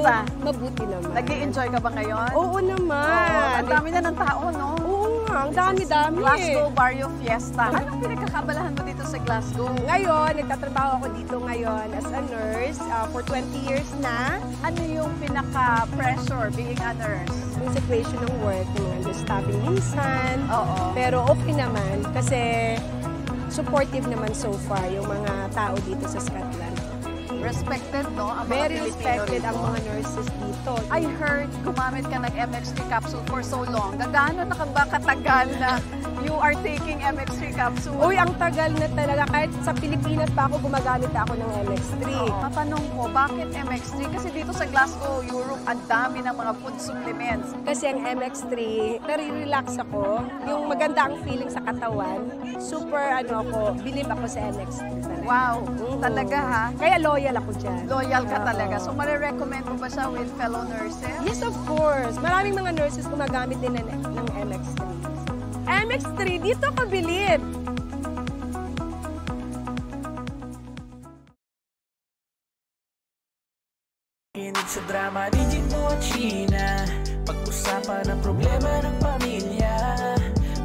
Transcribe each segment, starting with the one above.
Kamusta? Mabuti naman. Nag-i-enjoy ka ba ngayon? Oo naman. Ang dami na ng tao, no? Oo nga, ang dami-dami. Glasgow Barrio Fiesta. Anong pinagkakabalahan mo dito sa Glasgow? Ngayon, nagtatrabaho ako dito ngayon as a nurse for 20 years na. Ano yung pinaka-pressure being a nurse? Yung situation ng work, yung staffing minsan. Oo. Pero okay naman kasi supportive naman so far yung mga tao dito sa Scotland. Respected, no? Ang mga Very Pilipino respected rito. ang mga nurses dito. I heard gumamit ka ng MX3 capsule for so long. Gaano na ka ba katagal na you are taking MX3 capsule? Uy, ang tagal na talaga. Kahit sa Pilipinas pa ako, gumagamit ako ng MX3. Matanong ko, bakit MX3? Kasi dito sa Glasgow, Europe, ang dami ng mga food supplements. Kasi ang MX3, nare-relax ako. Yung maganda ang feeling sa katawan. Super, believe ako sa MX3. Wow, talaga ha? Kaya loyal ako dyan. Loyal ka talaga. So, marirecommend mo ba siya with fellow nurses? Yes, of course. Maraming mga nurses gumagamit din ng MX3. MX3, dito ka bilib. Kinig sa drama ni Jimbo at Sheena. Pag-usapan ang problema ng pamilya.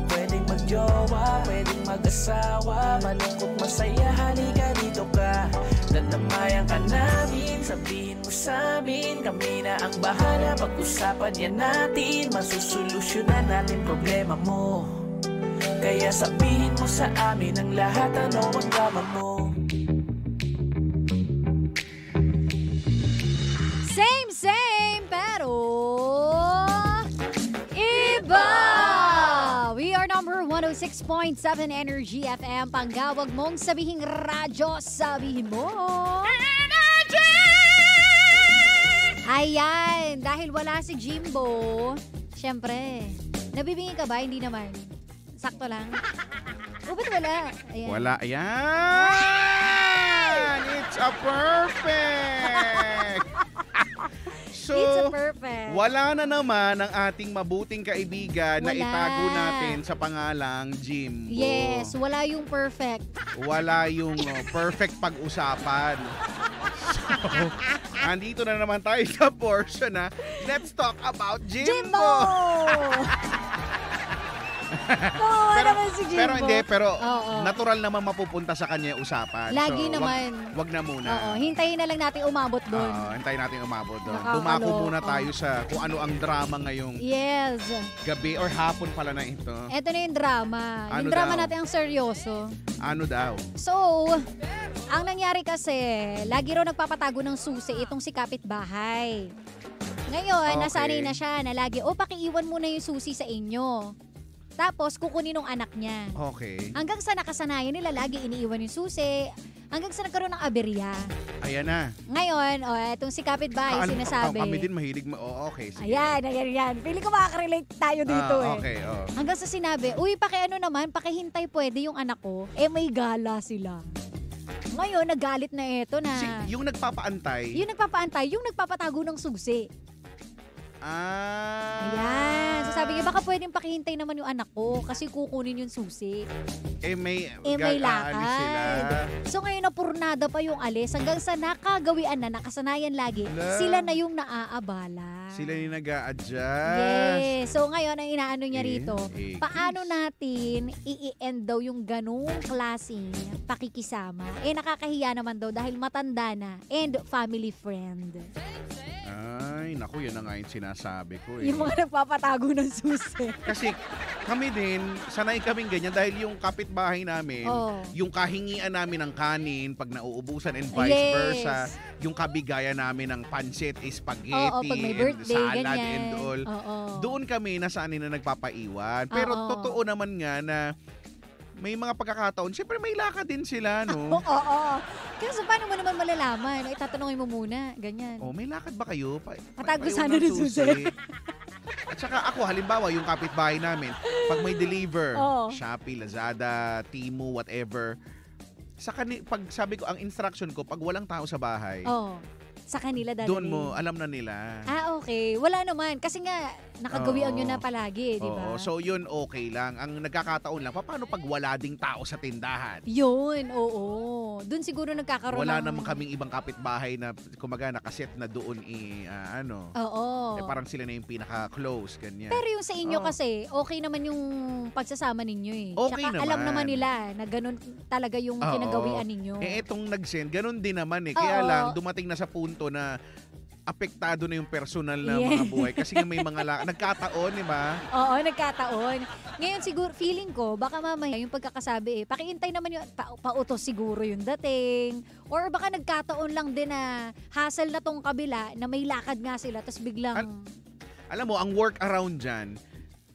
Pwedeng magjowa, pwedeng mag-asawa. Malungkot, masaya, halika dito ka. Tatamayan ka namin, sabihin mo sa amin. Kami na ang bahala, pag-usapan yan natin. Masusolusyonan natin problema mo. Kaya sabihin mo sa amin ang lahat, ano ang drama mo. Same, pero iba! We are number 106.7 Energy FM. Panggawag mong sabihing radyo, sabihin mo Energy! Ayan, dahil wala si Jimbo, syempre, nabibingi ka ba? Hindi naman. Sakto lang. O, ba't wala? Ayan. Wala. Ayan! It's a perfect! So, It's a perfect. wala na naman ang ating mabuting kaibigan na Wala. itago natin sa pangalang Jimbo. Yes, wala yung perfect. Wala yung perfect pag-usapan. So, andito na naman tayo sa portion na let's talk about Jimbo! Jimbo! naman si Jimbo. Pero Oo. natural naman mapupunta sa kanya yung usapan. Lagi so, naman. Wag na muna. Oo, hintayin na lang natin umabot doon. Oo, hintayin natin umabot doon. Nakakaloka. Dumako muna tayo sa kung ano ang drama ngayong Yes. gabi or hapon pala na ito. Eto na yung drama. Ano yung drama daw? natin ang seryoso. Ano daw? So, ang nangyari kasi, lagi raw nagpapatago ng susi itong si kapitbahay. Ngayon, Okay. nasanay na siya na lagi, pakiiwan muna yung susi sa inyo. Tapos, kukunin ng anak niya. Okay. Hanggang sa nakasanayan nila, lagi iniiwan yung susi. Hanggang sa nagkaroon ng aberya. Ayan na. Ngayon, itong si kapitbahay, sinasabi. Kami din mahilig. Okay, sige. Ayan. Pili ko makaka-relate tayo dito Okay, oh. Hanggang sa sinabi, pakihintay pwede yung anak ko. May gala sila. Ngayon, nagalit na ito na. Yung nagpapaantay. Yung nagpapaantay, yung nagpapatago ng susi. Ayan. So sabi niya, baka pwedeng pakihintay naman yung anak ko kasi kukunin yung susi. May May aalis sila. lakad. So ngayon, napurnada pa yung alis. Hanggang sa nakagawian na, nakasanayan lagi, sila na yung naaabala. Sila yung nag-a-adjust. Yes. So ngayon, ang inaano niya rito, Eh, paano natin i-end daw yung ganung klaseng pakikisama? Nakakahiya naman daw dahil matanda na and family friend. Ay, naku, yan na nga yung sinasabi ko Yung mga nagpapatago ng susi. Kasi kami din, sanay kaming ganyan dahil yung kapitbahay namin, Oh. yung kahingian namin ng kanin pag nauubusan and vice Yes. versa, yung kabigayan namin ng pancit, spaghetti, Oo, pag may and birthday, salad ganyan. and all. Oo. Doon kami nasanay na nagpapaiwan. Pero Oo. totoo naman nga na may mga pagkakataon, syempre may lakad din sila, no? Oo. Kasi paano mo naman malalaman? Tatanungin mo muna, ganyan. Oh, may lakad ba kayo? Patago paiwan sana ng ng susi. At saka ako, halimbawa, yung kapitbahay namin, pag may deliver, Oo. Shopee, Lazada, Temu, whatever, pag sabi ko, ang instruction ko, pag walang tao sa bahay, Oo. Sa kanila dadalhin. Doon mo, alam na nila. Okay. Wala naman. Kasi nga, nakagawian nyo na palagi, di ba? Oo. So yun, okay lang. Ang nagkakataon lang, paano pag wala ding tao sa tindahan? Yun, oo. Doon siguro nagkakaroon Wala ng... naman kaming ibang kapitbahay na kumaga nakaset na doon Oo. parang sila na yung pinaka-close, ganyan. Pero yung sa inyo kasi, okay naman yung pagsasama ninyo eh. Okay Tsaka naman. alam naman nila na ganun talaga yung Oo. kinagawian ninyo. Itong nag-send, ganun din naman eh. Kaya Oo. lang, dumating na sa punto na apektado na yung personal na mga buhay. Kasi nga may mga nagkataon, di ba? Oo, nagkataon. Ngayon siguro, feeling ko, baka mamaya yung pagkakasabi pakiintay naman yung pautos siguro yung dating. Or baka nagkataon lang din na hassle na tong kabila na may lakad nga sila tapos biglang... Alam mo, ang work around dyan,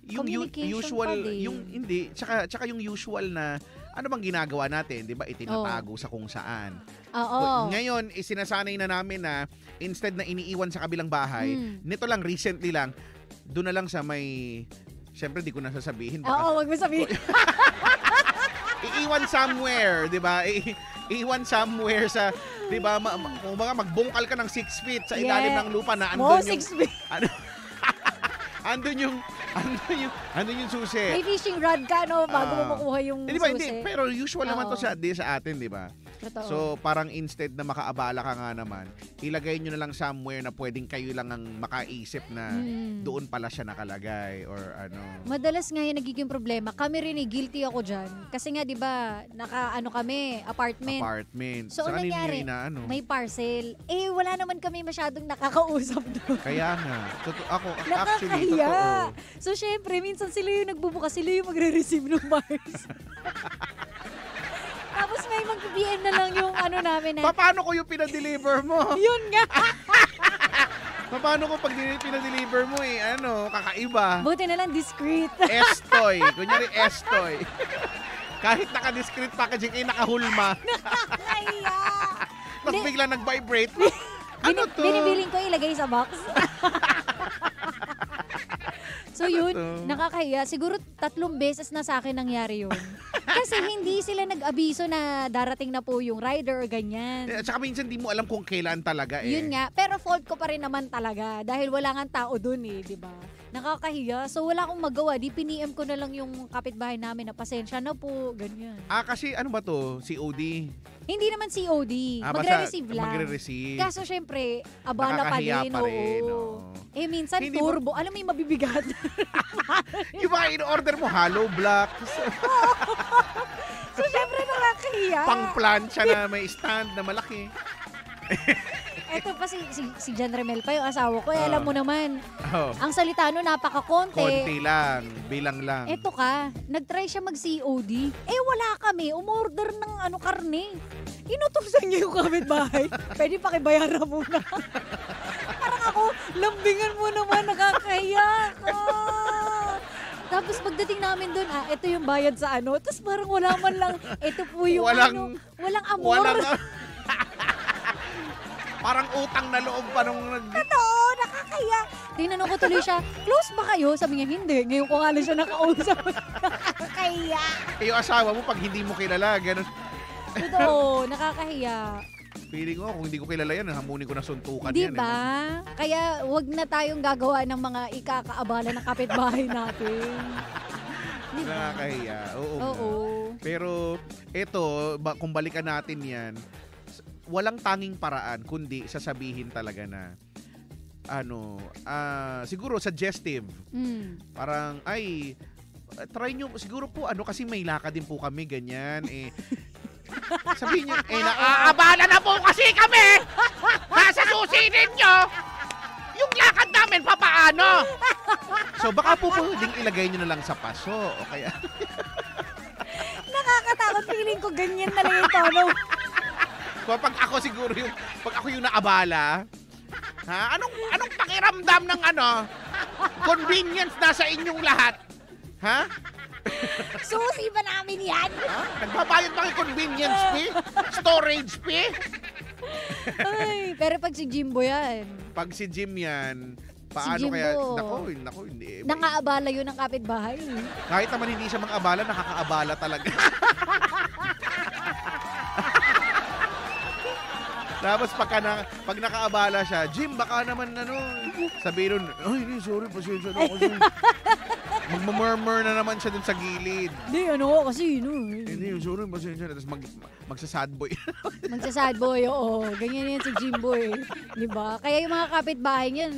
yung Communication usual, pa din. yung hindi, tsaka yung usual na ano bang ginagawa natin, di ba? Itinatago sa kung saan. Oo. Ngayon, sinasanay na namin na instead na iniiwan sa kabilang bahay, nito lang, recently lang, doon na lang sa may, syempre di ko na sasabihin. Oo, wag mo sabihin. Iiwan somewhere, di ba? Iiwan somewhere sa, di ba, magbungkal ka ng 6 feet sa ilalim ng lupa na andun yung... 6 feet. andun yung susi. May fishing rod ka, no? Bago mo makuha yung Di ba, susi. hindi, pero usual naman to sa atin, di ba? Totoo. So, parang instead na makaabala ka nga naman, ilagay nyo na lang somewhere na pwedeng kayo lang ang makaisip na doon pala siya nakalagay or ano. Madalas nga yung nagiging problema. Kami rin guilty ako dyan. Kasi nga, di ba, kami, apartment. So, Saan ang ninyo nangyari, may parcel. Wala naman kami masyadong nakakausap doon. Kaya nga. Actually, Nakakahiya. totoo. So, syempre, minsan sila yung nagbubukas, sila yung magre-receive ng parcel. Tapos may mag-PM na lang yung namin na. Paano ko yung pinadeliver mo? Yun nga. Paano ko pag pinadeliver mo kakaiba. Buti na lang discreet. Estoy. Kunyari Estoy. Kahit naka-discreet packaging, nakahulma. Nakakahiya. Tapos bigla nag-vibrate. Ano to? Binibiling ko ilagay sa box. So yun, nakakahiya. Siguro 3 beses na sa akin nangyari yun. Kasi hindi sila nag-abiso na darating na po yung rider or ganyan. At saka minsan di mo alam kung kailan talaga eh. Yun nga. Pero fault ko pa rin naman talaga. Dahil wala nga tao dun di ba? Nakakahiya. So wala akong magawa. Di piniem ko na lang yung kapitbahay namin na pasensya na po. Ganyan. Kasi ano ba to? COD? Hindi naman COD. Basta Magre-receive lang. Magre-receive. Kaso syempre, abala pa Nakakahiya din. pa rin, Oo. Minsan Hindi turbo. Alam mo yung mabibigat. Yung mga in-order mo, hollow blocks, So syempre nakakahiya. pang-plancha na may stand na malaki. Eto pa si John Remel pa yung asawa ko. Alam mo naman, Oh. ang salita no napaka-konti. Konti lang, bilang lang. Eto ka, nag-try siya mag-COD. Wala kami. Umorder ng karne. Inutusan niya yung kapitbahay. Pwede pakibayaran muna. Parang ako, lambingan mo naman, nakakahiya ka. Tapos pagdating namin doon, ito yung bayad sa Tapos parang wala man lang, ito po yung walang amor. Parang utang na loob pa nung Totoo, nakakaya. Tinanong ko tuloy siya, close ba kayo? Sabi niya, hindi. Ngayon ko nga lang siya nakausap. Nakakaya. yung asawa mo pag hindi mo kilala, ganun. Totoo, nakakahiya. Feeling ko, kung hindi ko kilala yan, hamunin ko na suntukan Di yan. ba? Kaya wag na tayong gagawa ng mga ikakaabala ng kapitbahay natin. Di ba? Nakakahiya. Oo. Oo. Pero ito, kung balikan natin yan, walang tanging paraan kundi sasabihin talaga na siguro suggestive. Parang try nyo siguro po kasi may lakad din po kami ganyan sabihin nyo naaabala na po kasi kami sa susi ninyo yung lakad namin papaano. So baka po pwedeng ilagay nyo na lang sa paso o kaya Nakakatakot, feeling ko ganyan na lang yung tono. Pag ako siguro pag ako yung naabala, anong pakiramdam ng convenience na sa inyong lahat? Ha? Susi ba namin yan? Nagbabayad ba kayo convenience fee? Storage fee? Pero pag si Jimbo yan. Pag si Jim yan, paano Jimbo. kaya? Nako, hindi. Nangaabala yun ng kapitbahay. Kahit naman hindi siya mang-abala, nakakaabala talaga. Tapos pag nakaabala siya, Jim, baka naman sabi nun, ay, hindi, sorry, pasensya na ako. Magmamurmur na naman siya dun sa gilid. Hindi, kasi, Hindi, sorry, pasensya na. Tapos magsa-sad boy. Magsa-sad boy, oo. Ganyan yan si Jimbo eh. Diba? Kaya yung mga kapitbahay niyan,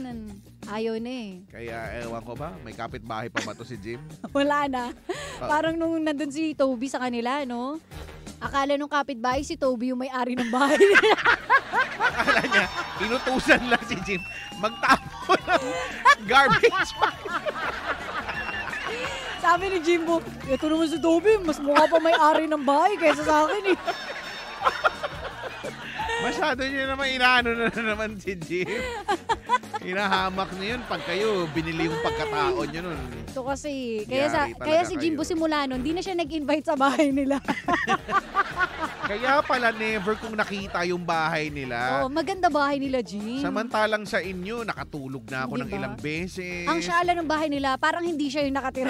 ayaw na eh. Kaya, ewan ko ba, may kapitbahay pa ba to si Jim? Wala na. Parang nung nandun si Toby sa kanila, no? Akala nung kapitbahay si Toby yung may-ari ng bahay nila. Akala niya, inutusan lang si Jim magtapo ng garbage. Sabi ni Jimbo, ito naman si Toby, mas mukha pa may-ari ng bahay kaysa sa akin eh. Masyado niya naman inaano na naman si Jim. Hinahamak niyo yun pag kayo binili yung pagkatao niyo nun. Ito kasi, Yari kaya si talaga Jimbo kayo. simula nun, di na siya nag-invite sa bahay nila. Kaya pala never kong nakita yung bahay nila. Oo, maganda bahay nila, Jim. Samantalang sa inyo, nakatulog na ako ng Diba? ilang beses. Ang syaala ng bahay nila, parang hindi siya yung nakatira.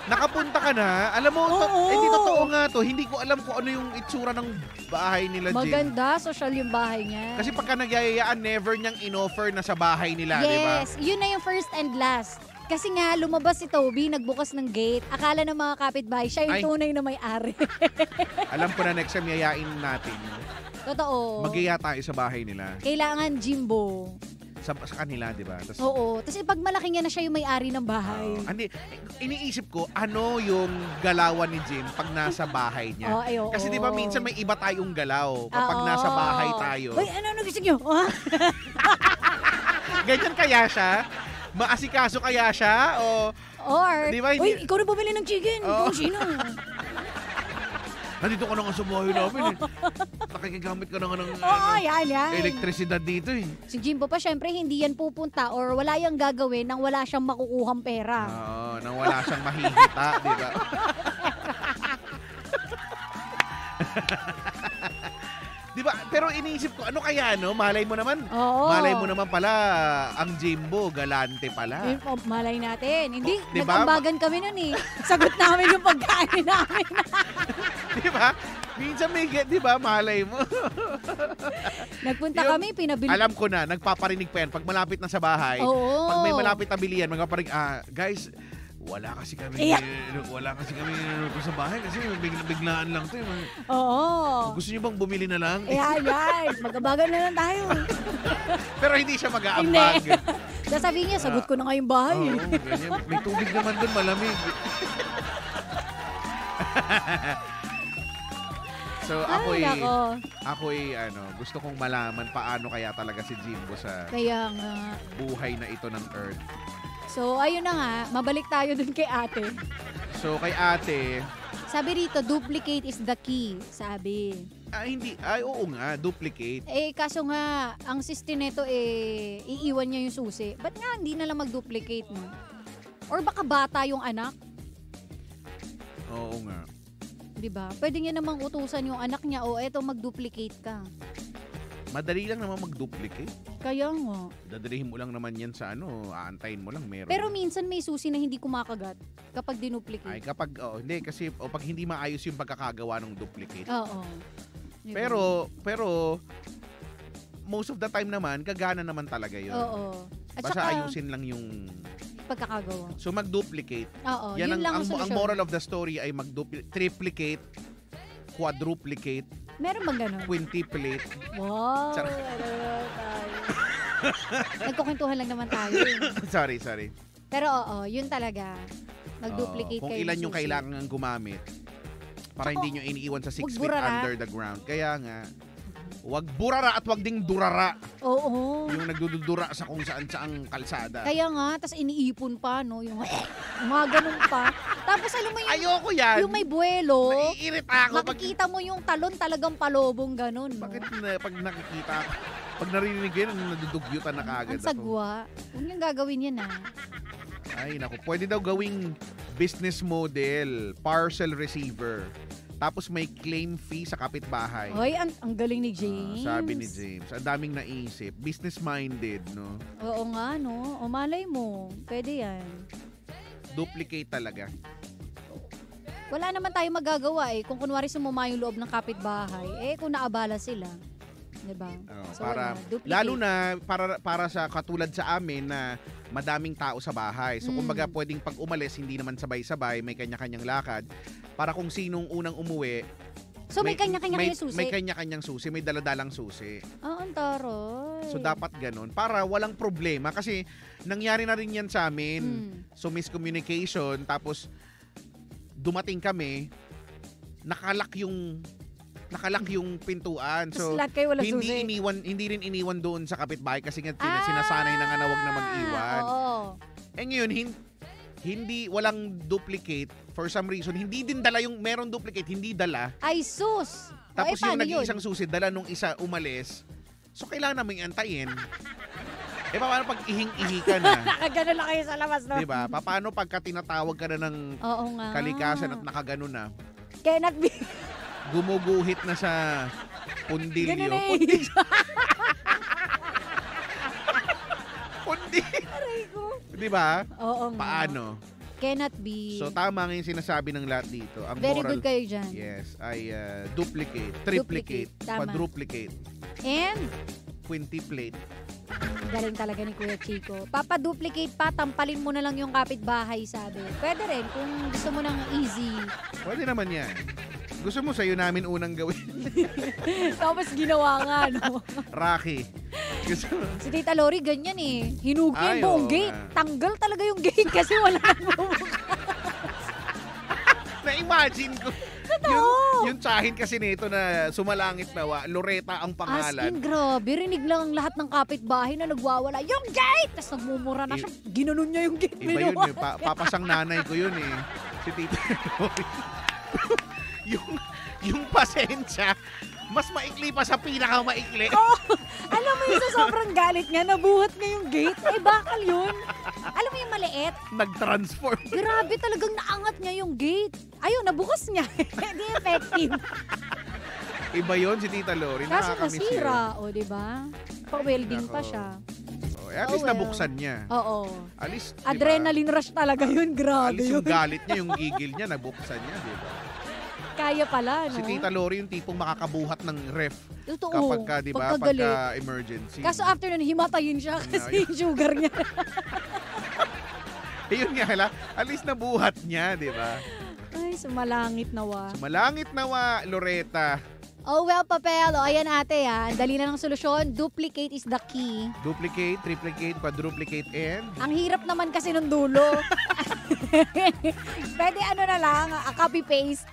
Nakapunta ka na. Alam mo, Oo. di totoo nga to. Hindi ko alam kung ano yung itsura ng bahay nila, Jim. Maganda, social yung bahay niya. Kasi pagka nagyayayaan, never niyang inoffer na sa bahay nila, di ba? Yes, yun na yung first and last. Kasi nga, lumabas si Toby, nagbukas ng gate. Akala ng mga kapitbahay, siya yung Ay. tunay na may-ari. Alam ko na next time yayain natin. Totoo. Mag-iya tayo sa bahay nila. Kailangan Jimbo. Sa kanila, di ba? Tas, Oo. Tapos pag malaki nga na siya yung may-ari ng bahay. Hindi, iniisip ko, ano yung galawan ni Jim pag nasa bahay niya? Oo, ay, oo. Kasi di ba minsan may iba tayong galaw kapag Oo. nasa bahay tayo. Uy, ano gusto nyo? Ganyan kaya siya? Maasikaso kaya siya? O Or, Di ba, hindi- uy, ikaw na bumili ng chicken. Oo. Kung sino? nandito ka na nga sa bahay namin eh. Nakikigamit ka na nga ng Oo, yan. elektrisidad dito eh. Si Jimbo pa, syempre, hindi yan pupunta or wala yang gagawin nang wala siyang makukuhang pera. Oo, nang wala siyang mahihita, di ba? Di ba? Pero iniisip ko, ano kaya, no? Malay mo naman. Oo. Malay mo naman pala, ang Jimbo, galante pala. Eh, malay natin. Hindi, Di ba? nag-ambagan kami nun eh. Sagot namin yung pagkain namin. Di ba? Minsan may, di ba, malay mo. Nagpunta Yung- kami, pinabili. Alam ko na, nagpaparinig pa yan. Pag malapit na sa bahay, Oo. pag may malapit na bilihan, magpaparinig, guys, wala kasi kami sa bahay kasi biglaan lang 'to. Oo. Gusto niyo bang bumili na lang? Yan. Mag-ambagan na lang tayo. Pero hindi siya mag-aambag. Sasabihin niya, sagot ko na nga yung bahay. Oo, ganyan. May tubig naman doon, malamig. So ako'y gusto kong malaman paano kaya talaga si Jimbo sa Kaya nga. buhay na ito ng Earth. So, ayun na nga. Mabalik tayo dun kay ate. So kay ate, Sabi rito, duplicate is the key. Sabi. oo nga, duplicate. Eh, kaso nga, ang system nito iiwan niya yung susi. Ba't nga hindi na lang mag-duplicate, no? Or baka bata yung anak, Oo nga. di ba? Pwede niya namang utusan yung anak niya, eto mag-duplicate ka. Madali lang naman mag-duplicate. Kaya nga. Dadalhin mo lang naman yan sa aantayin mo lang meron. Pero minsan may susi na hindi kumakagat kapag Ay, dinuplicate. kapag, hindi, kasi pag hindi maayos yung pagkakagawa ng duplicate. Oo. Di ba? Pero, most of the time naman, gagana naman talaga yun. Oo. At Basta saka, ayusin lang yung, pagkakagawa. so mag-duplicate. Oo, Yan yun lang ang ang solusyon. moral of the story ay triplicate, quadruplicate, Meron bang ganun? quintuplicate. Wow. Charot. Nagkukwentuhan lang naman tayo. sorry. Pero yun talaga. Mag-duplicate Kung kayo ilan ng yung susi. kailangan gumamit para hindi nyo iniiwan sa 6 wag feet burara. under the ground. Kaya nga, wag burara at wag ding durara. Oo. Yung nagdudura sa kung saan saang kalsada. Kaya nga, tas iniipon pa, no? Yung mga ganun pa. Tapos alam mo yung, Ayoko yan. yung may buwelo, Naiirita ako. makikita mo yung talon talagang palobong ganun. No? Bakit pag nakikita ako, pag narinig ko yun, nadudugyutan na kaagad Ang sagwa. Huwag niyang gagawin yan, ah. Ay, naku. Pwede daw gawing business model, parcel receiver. Tapos may claim fee sa kapitbahay. Hoy, ang galing ni James. Sabi ni James. Ang daming naisip. Business-minded, no? Oo nga, no? O malay mo. Pwede yan. Duplicate talaga. Wala naman tayo magagawa eh. Kung kunwari sumuma yung loob ng kapitbahay, kung naabala sila. Diba? Para duplicate. lalo na para sa katulad sa amin na madaming tao sa bahay. So kumbaga pwedeng pag umalis hindi naman sabay-sabay, may kanya-kanyang lakad para kung sinong unang umuwi. So may kanya-kanya kayong susi? May kanya-kanyang susi, may daladalang susi. Ang taroy. So dapat ganun para walang problema kasi nangyari na rin yan sa amin. So miscommunication tapos dumating kami nakalak yung pintuan. So lahat kayo wala susi. Hindi rin iniwan doon sa kapitbahay kasi nga sinasanay na nga na wag na mag-iwan. Oo. Ngayon walang duplicate for some reason. Hindi din dala yung merong duplicate, hindi dala. Ay sus. Tapos yung paano nag-iisang susi dala nung isa umalis. So kailangan naming antayin. Paano pag ihing-ihi ka na? Nakagano lang kayo sa labas, no? Diba? Paano pagka tinatawag ka na ng kalikasan at nakagano na? Cannot be. Gumuguhit na sa pundilyo. Ganun na Pundilyo. Aray ko. Diba? Oo nga. Paano? Cannot be. So tama nga yung sinasabi ng lahat dito. Ang Very moral, good kayo dyan. yes, ay duplicate, triplicate, Tama. quadruplicate, And, quintuplate. galing talaga ni Kuya Chico. Papaduplicate pa, tampalin mo na lang yung kapitbahay, sabi. Pwede rin kung gusto mo ng easy. Pwede naman yan. Gusto mo sa'yo namin unang gawin. Tapos ginawa nga, no? Rocky. Gusto mo? Si Tita Lori, ganyan eh. Hinugi Ay, yung buong oo gate. nga. Tanggal talaga yung gate kasi wala nang bumuka. Na-imagine ko. Yung tsahin kasi nito na sumalangit na Loretta ang As pangalan. in, grabe. Rinig lang ang lahat ng kapitbahay na nagwawala. Yung gate! Tapos nagmumura na siya. Ginanon niya yung gate. Iba yun eh. Papasang nanay ko yun eh. Si Tita Lori. yung pasensya, mas maikli pa sa pinakamaikli. Alam mo yung sa sobrang galit niya, nabuhat niya yung gate. Eh, bakal yun. Alam mo yung maliit? Nag-transform. Grabe, talagang naangat niya yung gate. Ayun, nabukas niya. Hindi effective. Iba yun si Tita Lori. Kasi Nakakamiss nasira, o diba? Pa-welding pa nako. siya. At least nabuksan niya. Oo. At least, diba? Adrenaline rush talaga yun. At Grabe least yun. yung galit niya, yung gigil niya, nabuksan niya, diba? Kaya pala, no? Si Tita Lori yung tipong makakabuhat ng ref Totoo. kapag ka, diba? Pagkagalit. Pagka emergency. Kaso after nun, himatayin siya kasi yung sugar niya. Yun nga, at least nabuhat niya, diba? Ay, sumalangit nawa. Malangit nawa, Loretta. Oh, well, Papel. O, ayan ate, ha. Ang dali na ng solusyon. Duplicate is the key. Duplicate, triplicate, quadruplicate, and Ang hirap naman kasi nung dulo. Pwede ano na lang, copy-paste.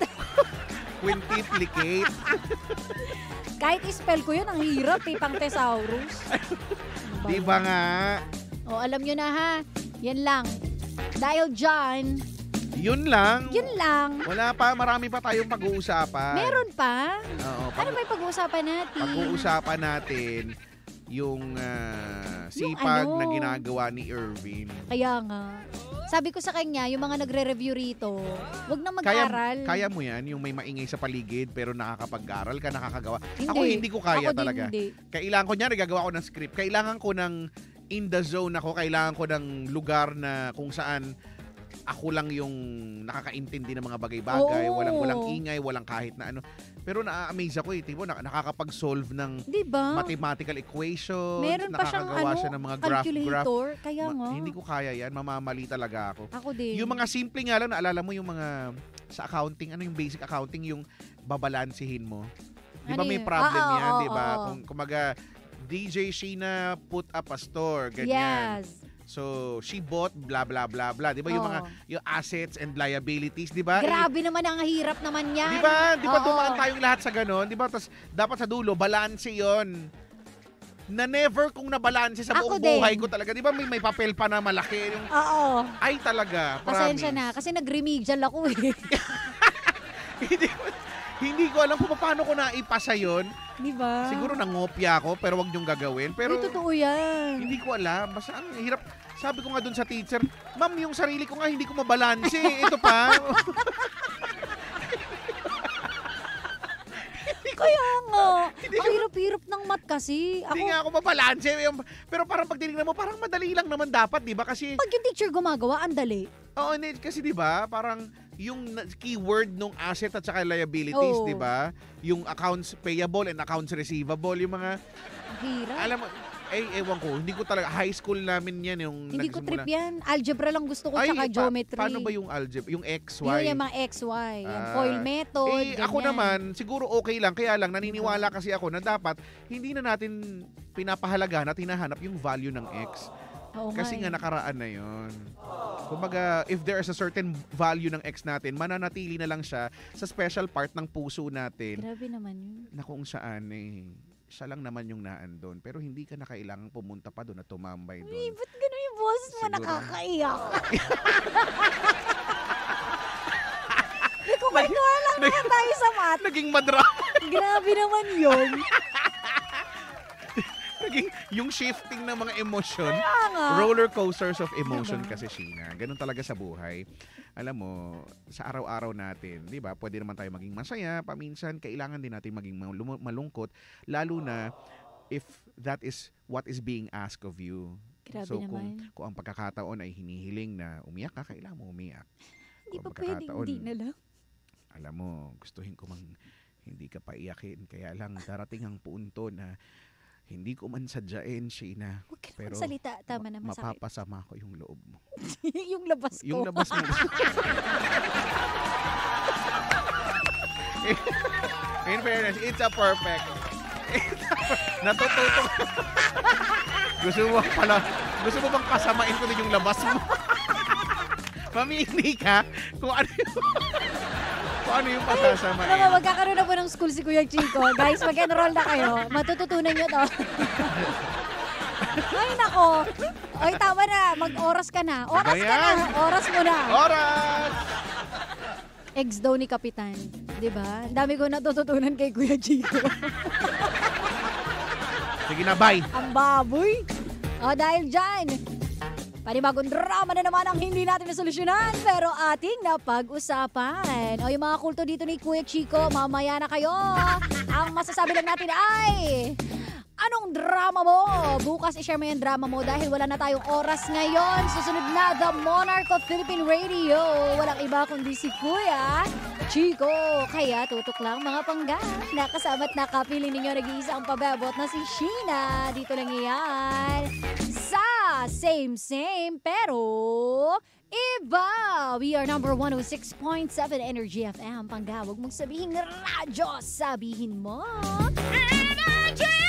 quintuplicate. Kahit i-spell ko yun, ang hirap eh, pang thesaurus. Diba nga? O, alam nyo na ha. Yan lang. Dahil dyan, Yun lang. yun lang. Wala pa, marami pa tayong pag-uusapan. Meron pa? Oo, Ano ba yung pag-uusapan natin? pag-uusapan natin yung sipag ano? na ginagawa ni Irvin. Kaya nga. Sabi ko sa kanya, yung mga nagre-review rito, wag na mag-aral. Kaya mo yan, yung may maingay sa paligid pero nakakapag-aral ka, nakakagawa. Hindi. Ako hindi ko kaya Ako din talaga. hindi. Kailangan ko niya, nagagawa ko ng script. Kailangan ko ng in the zone ako. Kailangan ko ng lugar na kung saan ako lang yung nakakaintindi ng mga bagay-bagay. Oo. Walang ingay, walang kahit na ano. Pero na-amaze ako eh. Tipo, nakakapag-solve ng Diba? mathematical equations. Meron pa siyang nakakagawa siya ng mga graph. calculator. Kaya nga. Hindi ko kaya yan. Mamamali talaga ako. Ako din. Yung mga simple nga lang, naalala mo yung mga sa accounting, ano yung basic accounting, yung babalansihin mo. Di ba Ano may yun? problem Oo, yan, oo, di ba? oo. Kung kumaga, DJ Sheena put up a store, ganyan. Yes. So, she bought blah blah blah blah. 'Di ba yung Oo. mga yung assets and liabilities, 'di ba? Grabe naman ang hirap naman yan. 'Di ba? 'Di ba Oo. dumaan tayong lahat sa ganon, 'di ba? Tapos dapat sa dulo balanse 'yon. Na never kong nabalanse sa Ako buong din. buhay ko talaga. 'Di ba may papel pa na malaki yung Oo. ay talaga, Pasensya promise. na. Kasi nag-remedial ako eh. Hindi ko alam kung paano ko naipasa 'yon. Di ba? Siguro nangopya ako pero wag niyong gagawin. Pero Ay, totoo yan. hindi ko alam. Basta ang hirap. Sabi ko nga doon sa teacher, ma'am, yung sarili ko nga hindi ko mabalanse. Ito pa. Ko Kaya nga. Ang hirap-hirap ng math kasi. Hindi nga ako mabalanse. Pero parang pag tinignan mo, parang madali lang naman dapat, di ba? Kasi, Pag yung teacher gumagawa, ang dali. oo, kasi di ba, parang yung keyword nung asset at saka liabilities, Oo. di ba? Yung accounts payable and accounts receivable, yung mga, Ang hirap. alam mo, ewan ko, hindi ko talaga, high school namin yan yung Hindi ko nagsimula. trip yan. Algebra lang gusto ko, Ay, tsaka geometry. paano ba yung algebra? Yung XY? Yun yung mga XY. Yung Ah, foil method. Ako ganyan. naman, siguro okay lang. Kaya lang, naniniwala kasi ako na dapat hindi na natin pinapahalagaan at hinahanap yung value ng X. Oo Kasi nga eh. nakaraan na yun. Kumbaga, if there is a certain value ng X natin, mananatili na lang siya sa special part ng puso natin Grabe naman yun. na kung saan siya lang naman yung naandun. Pero hindi ka na kailangang pumunta pa doon at tumambay Uy, doon. ba't gano'n yung boses mo? Siguro. Nakakaiyak. Kumakuha lang naman tayo sa math. Naging madra. Grabe naman yun. Naging yung shifting ng mga emosyon. Kaya nga. Roller coasters of emotion Diba? kasi, Sheena. Ganun talaga sa buhay. Alam mo, sa araw-araw natin, di ba, pwede naman tayo maging masaya. Paminsan, kailangan din natin maging malungkot. Lalo na if that is what is being asked of you. Grabe So, naman. kung ang pagkakataon ay hinihiling na umiyak ka, kailangan mo umiyak. Hindi Kung pa pwedeng pagkakataon, hindi na lang. alam mo, gustuhin ko mang hindi ka paiyakin. Kaya lang, darating ang punto na hindi ko man sadyain, Sheena. Huwag ka Pero naman salita. Tama na, masakit. mapapasama ko yung loob mo. Yung labas ko. Yung labas mo. In fairness, it's a perfect. Natututo. Gusto mo bang pasamain ko din yung labas mo? Mamili ka kung ano yung pasasamain. Alam mo, magkakaroon na po ng school si Kuya Chico. Guys, mag-enroll na kayo. Matututunan nyo to. Ay, nako. Ay, tama na. Mag-oras ka na. Oras ka na. Ayan. Oras mo na. Oras! Ex daw ni Kapitan. Diba? Ang dami ko natututunan kay Kuya Chico. Sige na, bye! Ang baboy. O, dahil dyan, panibagong drama na naman ang hindi natin nasolusyonan pero ating napag-usapan. O, yung mga kulto dito ni Kuya Chico, mamaya na kayo. Ang masasabi lang natin ay, anong drama mo? Bukas i-share mo yung drama mo dahil wala na tayong oras ngayon. Susunod na The Monarch of Philippine Radio. Walang iba kundi si Kuya Chico. Kaya tutok lang mga pangga. Nakasama't nakapili ninyo nag-iisa ang pababot na si Sheena. Dito lang yan. Sa same pero iba. We are number 106.7 Energy FM. Pangga, huwag mong sabihin radyo. Sabihin mo Energy!